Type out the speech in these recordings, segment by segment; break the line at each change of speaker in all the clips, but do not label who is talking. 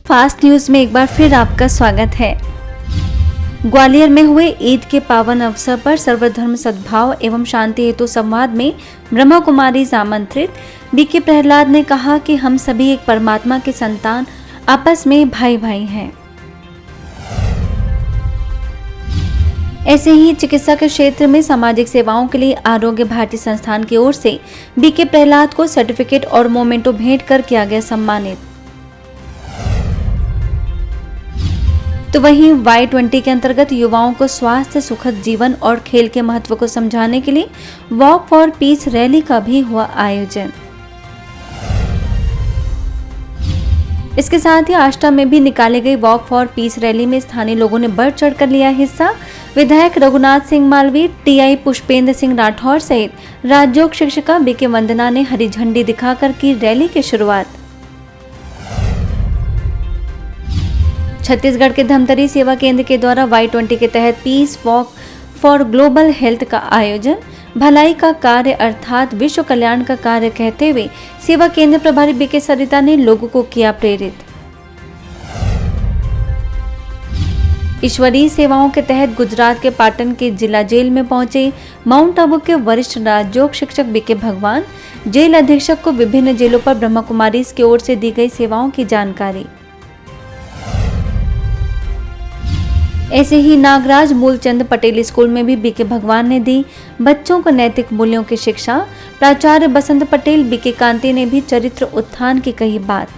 Fast news में एक बार फिर आपका स्वागत है। ग्वालियर में हुए ईद के पावन अवसर पर सर्वधर्म सद्भाव एवं शांति हेतु संवाद में ब्रह्मा कुमारी आमंत्रित बीके प्रहलाद ने कहा कि हम सभी एक परमात्मा के संतान आपस में भाई भाई हैं। ऐसे ही चिकित्सा के क्षेत्र में सामाजिक सेवाओं के लिए आरोग्य भारती संस्थान की ओर से बीके प्रहलाद को सर्टिफिकेट और मोमेंटो भेंट कर किया गया सम्मानित। तो वहीं Y20 के अंतर्गत युवाओं को स्वास्थ्य, सुखद जीवन और खेल के महत्व को समझाने के लिए वॉक फॉर पीस रैली का भी हुआ आयोजन। इसके साथ ही आष्टा में भी निकाली गई वॉक फॉर पीस रैली में स्थानीय लोगों ने बढ़ चढ़कर लिया हिस्सा। विधायक रघुनाथ सिंह मालवीय, टीआई पुष्पेंद्र सिंह राठौर सहित राजयोग शिक्षिका बीके वंदना ने हरी झंडी दिखाकर की रैली की शुरुआत। छत्तीसगढ़ के धमतरी सेवा केंद्र के द्वारा Y20 के तहत peace walk for global health का आयोजन। भलाई का कार्य अर्थात विश्व कल्याण का कार्य कहते हुए सेवा केंद्र प्रभारी बीके सरिता ने लोगों को किया प्रेरित। ईश्वरीय सेवाओं के तहत गुजरात के पाटन के जिला जेल में पहुंचे माउंट आबू के वरिष्ठ राजयोग शिक्षक बीके भगवान, जेल अधीक्षक को विभिन्न जेलों पर ब्रह्मा कुमारी की ओर से दी गई सेवाओं की जानकारी। ऐसे ही नागराज मूलचंद पटेल स्कूल में भी बीके भगवान ने दी बच्चों को नैतिक मूल्यों की शिक्षा। प्राचार्य बसंत पटेल, बीके कांति ने भी चरित्र उत्थान की कही बात।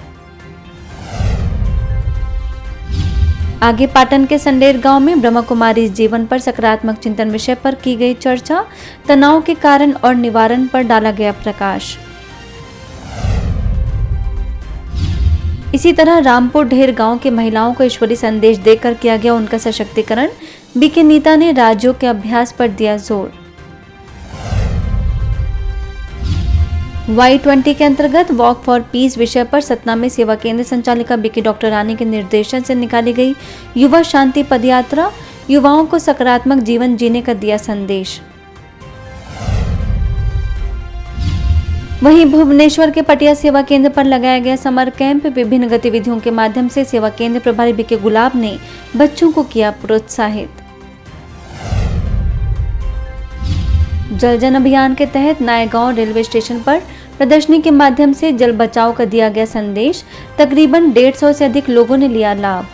आगे पाटन के संडेर गांव में ब्रह्मा कुमारी जीवन पर सकारात्मक चिंतन विषय पर की गई चर्चा। तनाव के कारण और निवारण पर डाला गया प्रकाश। इसी तरह रामपुर ढेर गांव के महिलाओं को ईश्वरीय संदेश देकर किया गया उनका सशक्तिकरण। बीके नीता ने राजयोग के अभ्यास पर दिया जोर। Y20 के अंतर्गत वॉक फॉर पीस विषय पर सतना में सेवा केंद्र संचालिका बीके डॉक्टर रानी के निर्देशन से निकाली गई युवा शांति पदयात्रा। युवाओं को सकारात्मक जीवन जीने का दिया संदेश। वहीं भुवनेश्वर के पटिया सेवा केंद्र पर लगाया गया समर कैंप। विभिन्न गतिविधियों के माध्यम से सेवा केंद्र प्रभारी बीके गुलाब ने बच्चों को किया प्रोत्साहित। जल जन अभियान के तहत नायगांव रेलवे स्टेशन पर प्रदर्शनी के माध्यम से जल बचाव का दिया गया संदेश। तकरीबन 150 से अधिक लोगों ने लिया लाभ।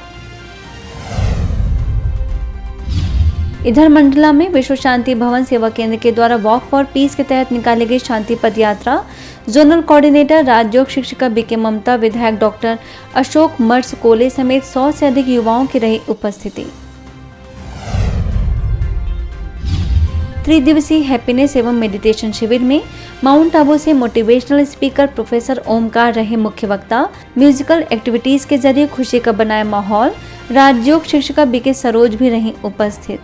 इधर मंडला में विश्व शांति भवन सेवा केंद्र के द्वारा वॉक फॉर पीस के तहत निकाली गई शांति पद यात्रा। जोनल कोऑर्डिनेटर राजयोग शिक्षिका बीके ममता, विधायक डॉक्टर अशोक मर्स कोले समेत 100 से अधिक युवाओं की रही उपस्थिति। त्रिदिवसीय हैप्पीनेस एवं मेडिटेशन शिविर में माउंट आबू से मोटिवेशनल स्पीकर प्रोफेसर ओमकार रहे मुख्य वक्ता। म्यूजिकल एक्टिविटीज के जरिए खुशी का बनाया माहौल। राजयोग शिक्षिका बीके सरोज भी रही उपस्थित।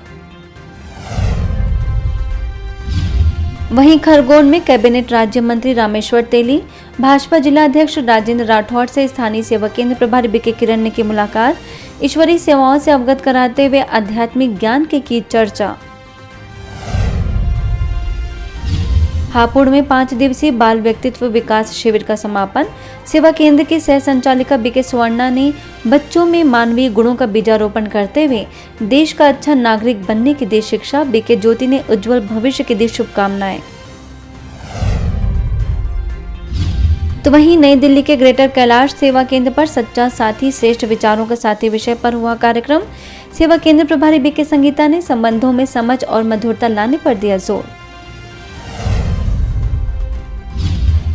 वहीं खरगोन में कैबिनेट राज्य मंत्री रामेश्वर तेली, भाजपा जिला अध्यक्ष राजेंद्र राठौड़ से स्थानीय सेवा केंद्र प्रभारी बीके किरण ने की मुलाकात। ईश्वरीय सेवाओं से अवगत कराते हुए आध्यात्मिक ज्ञान की चर्चा। हापुड़ में 5 दिवसीय बाल व्यक्तित्व विकास शिविर का समापन। सेवा केंद्र की सह संचालिका बीके सुवर्णा ने बच्चों में मानवीय गुणों का बीजारोपण करते हुए देश का अच्छा नागरिक बनने की दी शिक्षा। बीके ज्योति ने उज्जवल भविष्य की दी शुभकामनाएं। तो वहीं नई दिल्ली के ग्रेटर कैलाश सेवा केंद्र पर सच्चा साथी श्रेष्ठ विचारों का साथी विषय पर हुआ कार्यक्रम। सेवा केंद्र प्रभारी बीके संगीता ने संबंधों में समझ और मधुरता लाने पर दिया जोर।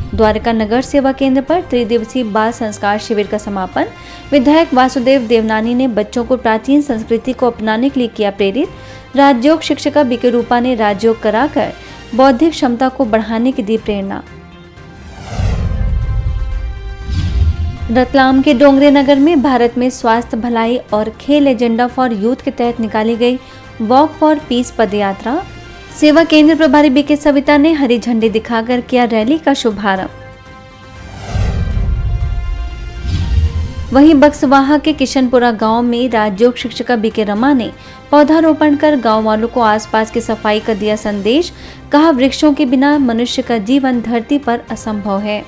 द्वारका नगर सेवा केंद्र पर त्रिदिवसीय बाल संस्कार शिविर का समापन। विधायक वासुदेव देवनानी ने बच्चों को प्राचीन संस्कृति को अपनाने के लिए किया प्रेरित। राजयोग शिक्षिका बीके रूपा ने राजयोग कराकर बौद्धिक क्षमता को बढ़ाने की दी प्रेरणा। रतलाम के डोंगरे नगर में भारत में स्वास्थ्य, भलाई और खेल एजेंडा फॉर यूथ के तहत निकाली गई वॉक फॉर पीस पदयात्रा। सेवा केंद्र प्रभारी बीके सविता ने हरी झंडी दिखाकर किया रैली का शुभारंभ। वहीं बक्सवाहा के किशनपुरा गांव में राजयोग शिक्षिका बीके रमा ने पौधारोपण कर गांव वालों को आसपास की सफाई का दिया संदेश। कहा, वृक्षों के बिना मनुष्य का जीवन धरती पर असंभव है।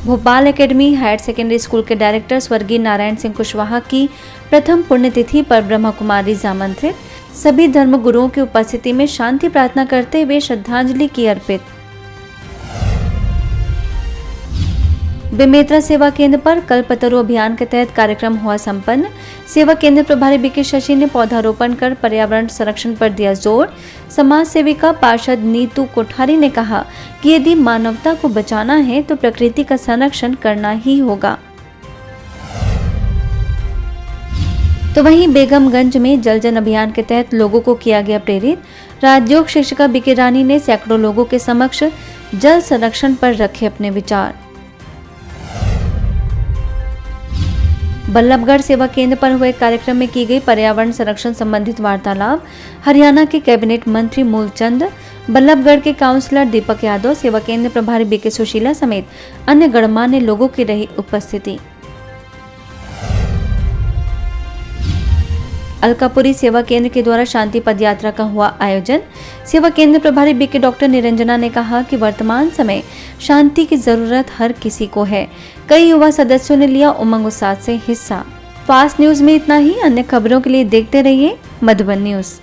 Bhopal academy higher secondary school के डायरेक्टर स्वर्गीय नारायण सिंह कुशवाहा की प्रथम पुण्यतिथि पर ब्रह्मा कुमारीज आमंत्रित। सभी धर्म गुरुओं की उपस्थिति में शांति प्रार्थना करते हुए श्रद्धांजलि की अर्पित। बेमेतरा सेवा केंद्र पर कल्पतरु अभियान के तहत कार्यक्रम हुआ संपन्न। सेवा केंद्र प्रभारी बीके शशि ने पौधारोपण कर पर्यावरण संरक्षण पर दिया जोर। समाज सेविका पार्षद नीतू कोठारी ने कहा कि यदि मानवता को बचाना है तो प्रकृति का संरक्षण करना ही होगा। तो वहीं बेगमगंज में जल जन अभियान के तहत लोगों को किया गया प्रेरित। राजयोग शिक्षिका बीके रानी ने सैकड़ों लोगों के समक्ष जल संरक्षण पर रखे अपने विचार। बल्लभगढ़ सेवा केंद्र पर हुए कार्यक्रम में की गई पर्यावरण संरक्षण संबंधित वार्तालाप। हरियाणा के कैबिनेट मंत्री मूलचंद, बल्लभगढ़ के काउंसलर दीपक यादव, सेवा केंद्र प्रभारी बीके सुशीला समेत अन्य गणमान्य लोगों की रही उपस्थिति। अलकापुरी सेवा केंद्र के द्वारा शांति पद यात्रा का हुआ आयोजन। सेवा केंद्र प्रभारी बीके डॉक्टर निरंजना ने कहा कि वर्तमान समय शांति की जरूरत हर किसी को है। कई युवा सदस्यों ने लिया उमंग उत्साह से हिस्सा। फास्ट न्यूज में इतना ही। अन्य खबरों के लिए देखते रहिए मधुबन न्यूज।